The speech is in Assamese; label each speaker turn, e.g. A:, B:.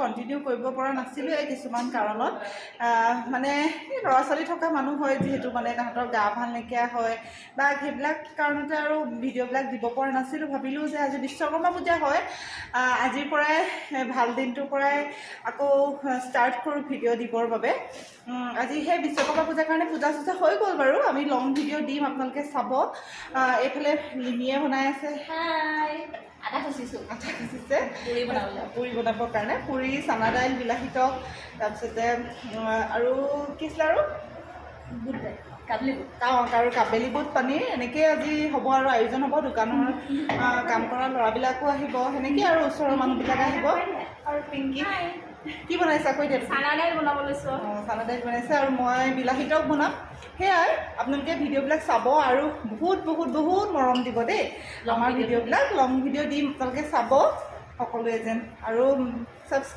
A: কণ্টিনিউ কৰিব পৰা নাছিলোঁ এই কিছুমান কাৰণত মানে ল'ৰা ছোৱালী থকা মানুহ হয় যিহেতু মানে তাহাঁতৰ গা ভাল নাইকিয়া হয় বা সেইবিলাক কাৰণতে আৰু ভিডিঅ'বিলাক দিব পৰা নাছিলোঁ ভাবিলোঁ যে আজি বিশ্বকৰ্মা পূজা হয় আজিৰ পৰাই ভাল দিনটোৰ পৰাই আকৌ ষ্টাৰ্ট কৰোঁ ভিডিঅ' দিবৰ বাবে আজি সেই বিশ্বকৰ্মা পূজাৰ কাৰণে পূজা চূজা হৈ গ'ল বাৰু আমি লং ভিডিঅ' দিম আপোনালোকে চাব এইফালে লিমিয়ে বনাই আছে
B: আটা খচিছোঁ
A: পুৰি বনাবৰ কাৰণে পুৰি চানা দাইল বিলাহী টক তাৰপিছতে আৰু কি আছিলে আৰু আৰু কাবেলি বুট পনীৰ এনেকৈ আজি হ'ব আৰু আয়োজন হ'ব দোকানৰ কাম কৰা ল'ৰাবিলাকো আহিব সেনেকৈ আৰু ওচৰৰ মানুহবিলাক আহিব আৰু পিংকি কি বনাইছা কৈ দিয়া
B: চানা দাইল বনাব লৈছোঁ
A: চানা দাইল বনাইছে আৰু মই বিলাহী টক বনাম সেয়াই আপোনালোকে ভিডিঅ'বিলাক চাব আৰু বহুত বহুত বহুত মৰম দিব দেই আমাৰ ভিডিঅ'বিলাক লং ভিডিঅ' দিম আপোনালোকে চাব সকলোৱে যেন আৰু ছাবস্ক্ৰাইব